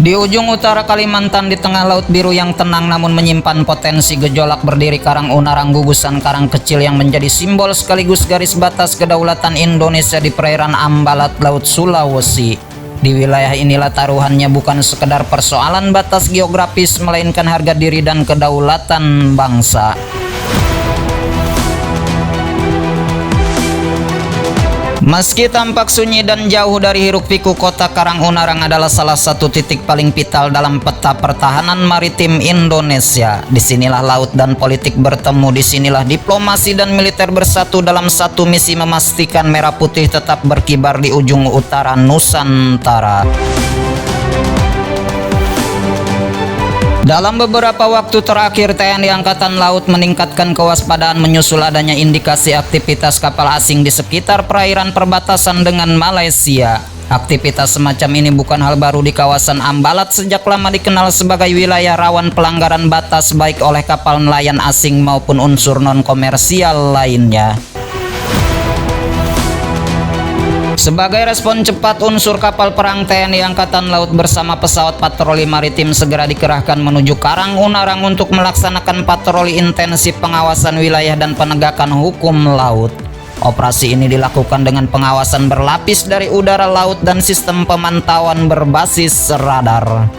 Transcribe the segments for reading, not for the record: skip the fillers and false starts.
Di ujung utara Kalimantan, di tengah Laut Biru yang tenang namun menyimpan potensi gejolak, berdiri Karang Unarang, gugusan karang kecil yang menjadi simbol sekaligus garis batas kedaulatan Indonesia di perairan Ambalat, Laut Sulawesi. Di wilayah inilah taruhannya bukan sekedar persoalan batas geografis, melainkan harga diri dan kedaulatan bangsa. Meski tampak sunyi dan jauh dari hiruk-pikuk, kota Karang Unarang adalah salah satu titik paling vital dalam peta pertahanan maritim Indonesia. Disinilah laut dan politik bertemu, disinilah diplomasi dan militer bersatu dalam satu misi, memastikan merah putih tetap berkibar di ujung utara Nusantara. Dalam beberapa waktu terakhir, TNI Angkatan Laut meningkatkan kewaspadaan menyusul adanya indikasi aktivitas kapal asing di sekitar perairan perbatasan dengan Malaysia. Aktivitas semacam ini bukan hal baru di kawasan Ambalat, sejak lama dikenal sebagai wilayah rawan pelanggaran batas baik oleh kapal nelayan asing maupun unsur non-komersial lainnya. Sebagai respon cepat, unsur kapal perang TNI Angkatan Laut bersama pesawat patroli maritim segera dikerahkan menuju Karang Unarang untuk melaksanakan patroli intensif pengawasan wilayah dan penegakan hukum laut. Operasi ini dilakukan dengan pengawasan berlapis dari udara, laut, dan sistem pemantauan berbasis radar.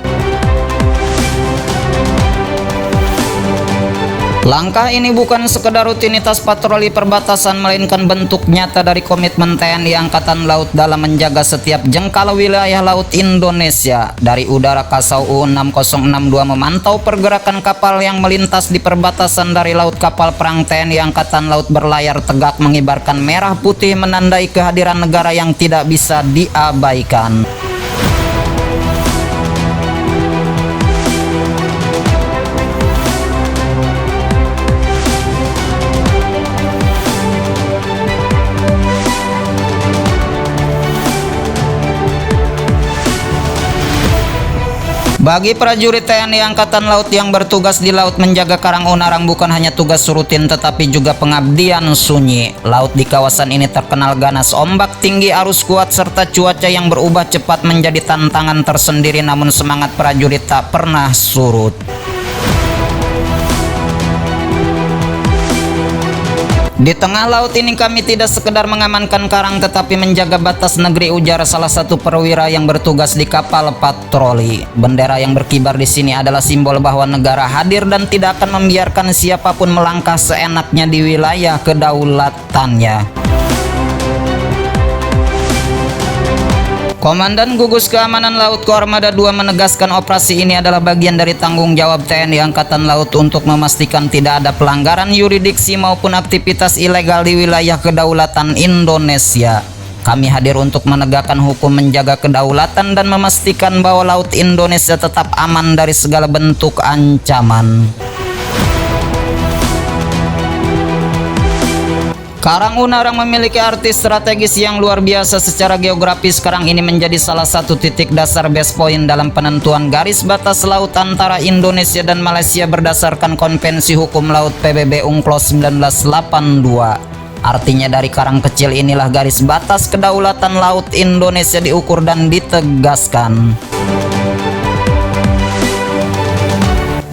Langkah ini bukan sekedar rutinitas patroli perbatasan, melainkan bentuk nyata dari komitmen TNI Angkatan Laut dalam menjaga setiap jengkal wilayah laut Indonesia. Dari udara, Kasau U6062 memantau pergerakan kapal yang melintas di perbatasan. Dari laut, kapal perang TNI Angkatan Laut berlayar tegak mengibarkan merah putih, menandai kehadiran negara yang tidak bisa diabaikan. Bagi prajurit TNI Angkatan Laut yang bertugas di laut, menjaga Karang Unarang bukan hanya tugas rutin tetapi juga pengabdian sunyi. Laut di kawasan ini terkenal ganas, ombak tinggi, arus kuat, serta cuaca yang berubah cepat menjadi tantangan tersendiri, namun semangat prajurit tak pernah surut. Di tengah laut ini kami tidak sekedar mengamankan karang tetapi menjaga batas negeri, ujar salah satu perwira yang bertugas di kapal patroli. Bendera yang berkibar di sini adalah simbol bahwa negara hadir dan tidak akan membiarkan siapapun melangkah seenaknya di wilayah kedaulatannya. Komandan Gugus Keamanan Laut Koarmada II menegaskan operasi ini adalah bagian dari tanggung jawab TNI Angkatan Laut untuk memastikan tidak ada pelanggaran yurisdiksi maupun aktivitas ilegal di wilayah kedaulatan Indonesia. Kami hadir untuk menegakkan hukum, menjaga kedaulatan, dan memastikan bahwa laut Indonesia tetap aman dari segala bentuk ancaman. Karang Unarang memiliki arti strategis yang luar biasa. Secara geografis, Karang ini menjadi salah satu titik dasar base point dalam penentuan garis batas laut antara Indonesia dan Malaysia berdasarkan Konvensi Hukum Laut PBB UNCLOS 1982. Artinya dari karang kecil inilah garis batas kedaulatan laut Indonesia diukur dan ditegaskan.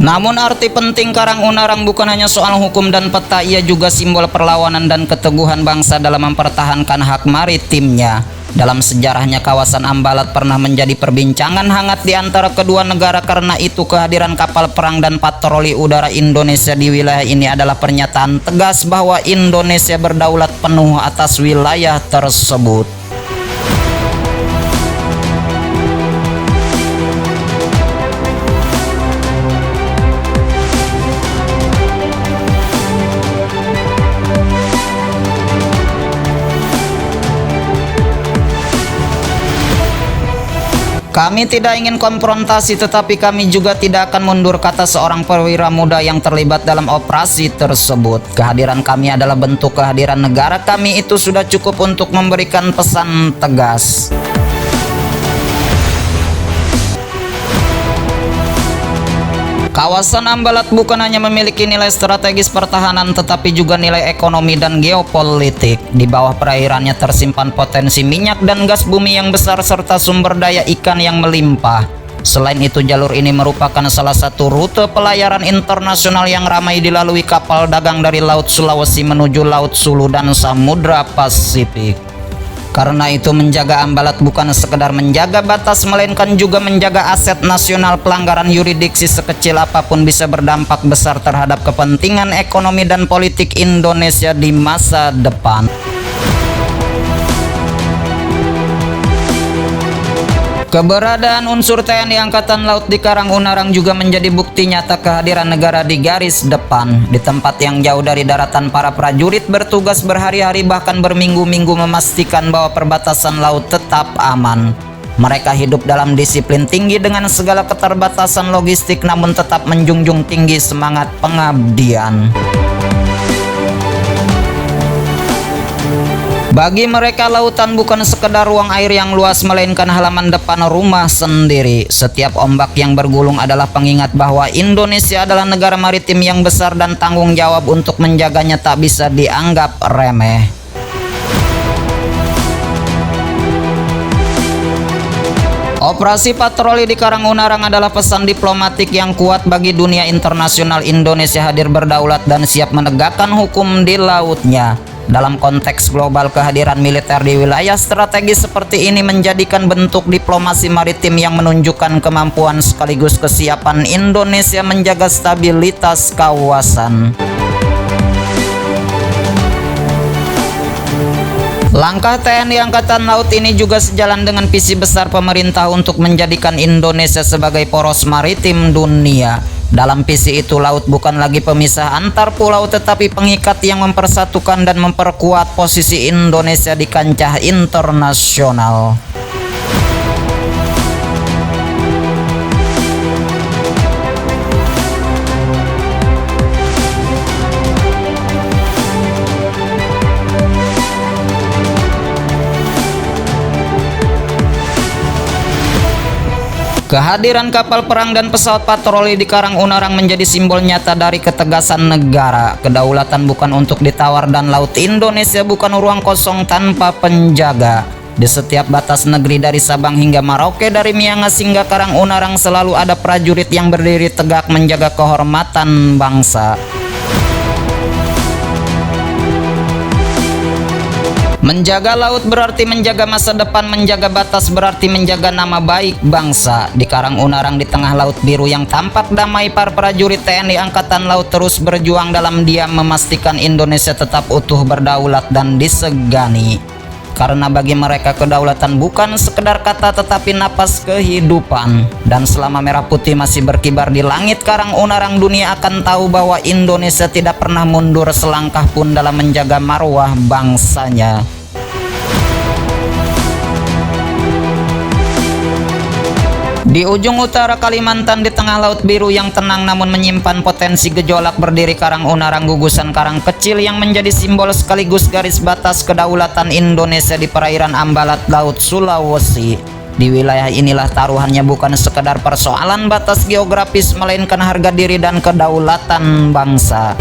Namun arti penting Karang Unarang bukan hanya soal hukum dan peta, ia juga simbol perlawanan dan keteguhan bangsa dalam mempertahankan hak maritimnya. Dalam sejarahnya, kawasan Ambalat pernah menjadi perbincangan hangat di antara kedua negara. Karena itu, kehadiran kapal perang dan patroli udara Indonesia di wilayah ini adalah pernyataan tegas bahwa Indonesia berdaulat penuh atas wilayah tersebut. Kami tidak ingin konfrontasi, tetapi kami juga tidak akan mundur, kata seorang perwira muda yang terlibat dalam operasi tersebut. Kehadiran kami adalah bentuk kehadiran negara kami, itu sudah cukup untuk memberikan pesan tegas. Kawasan Ambalat bukan hanya memiliki nilai strategis pertahanan tetapi juga nilai ekonomi dan geopolitik. Di bawah perairannya tersimpan potensi minyak dan gas bumi yang besar serta sumber daya ikan yang melimpah. Selain itu, jalur ini merupakan salah satu rute pelayaran internasional yang ramai dilalui kapal dagang dari Laut Sulawesi menuju Laut Sulu dan Samudra Pasifik. Karena itu, menjaga Ambalat bukan sekedar menjaga batas, melainkan juga menjaga aset nasional. Pelanggaran yurisdiksi sekecil apapun bisa berdampak besar terhadap kepentingan ekonomi dan politik Indonesia di masa depan. Keberadaan unsur TNI Angkatan Laut di Karang Unarang juga menjadi bukti nyata kehadiran negara di garis depan. Di tempat yang jauh dari daratan, para prajurit bertugas berhari-hari bahkan berminggu-minggu memastikan bahwa perbatasan laut tetap aman. Mereka hidup dalam disiplin tinggi dengan segala keterbatasan logistik, namun tetap menjunjung tinggi semangat pengabdian. Bagi mereka, lautan bukan sekedar ruang air yang luas, melainkan halaman depan rumah sendiri. Setiap ombak yang bergulung adalah pengingat bahwa Indonesia adalah negara maritim yang besar dan tanggung jawab untuk menjaganya tak bisa dianggap remeh. Operasi patroli di Karang Unarang adalah pesan diplomatik yang kuat bagi dunia internasional. Indonesia hadir berdaulat dan siap menegakkan hukum di lautnya. Dalam konteks global, kehadiran militer di wilayah strategis seperti ini menjadikan bentuk diplomasi maritim yang menunjukkan kemampuan sekaligus kesiapan Indonesia menjaga stabilitas kawasan. Langkah TNI Angkatan Laut ini juga sejalan dengan visi besar pemerintah untuk menjadikan Indonesia sebagai poros maritim dunia. Dalam visi itu, laut bukan lagi pemisah antar pulau, tetapi pengikat yang mempersatukan dan memperkuat posisi Indonesia di kancah internasional. Kehadiran kapal perang dan pesawat patroli di Karang Unarang menjadi simbol nyata dari ketegasan negara. Kedaulatan bukan untuk ditawar dan laut Indonesia bukan ruang kosong tanpa penjaga. Di setiap batas negeri dari Sabang hingga Merauke, dari Miangas hingga Karang Unarang, selalu ada prajurit yang berdiri tegak menjaga kehormatan bangsa. Menjaga laut berarti menjaga masa depan, menjaga batas berarti menjaga nama baik bangsa. Di Karang Unarang, di tengah Laut Biru yang tampak damai, para prajurit TNI Angkatan Laut terus berjuang dalam diam memastikan Indonesia tetap utuh, berdaulat dan disegani. Karena bagi mereka, kedaulatan bukan sekedar kata tetapi napas kehidupan. Dan selama merah putih masih berkibar di langit Karang Unarang, dunia akan tahu bahwa Indonesia tidak pernah mundur selangkah pun dalam menjaga marwah bangsanya. Di ujung utara Kalimantan, di tengah Laut Biru yang tenang namun menyimpan potensi gejolak, berdiri Karang Unarang, gugusan karang kecil yang menjadi simbol sekaligus garis batas kedaulatan Indonesia di perairan Ambalat Laut Sulawesi. Di wilayah inilah taruhannya bukan sekedar persoalan batas geografis, melainkan harga diri dan kedaulatan bangsa.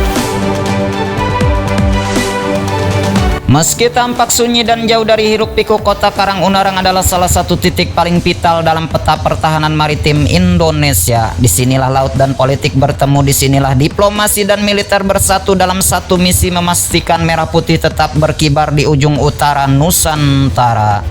Meski tampak sunyi dan jauh dari hiruk-pikuk kota, Karang Unarang adalah salah satu titik paling vital dalam peta pertahanan maritim Indonesia. Disinilah laut dan politik bertemu, disinilah diplomasi dan militer bersatu dalam satu misi, memastikan merah putih tetap berkibar di ujung utara Nusantara.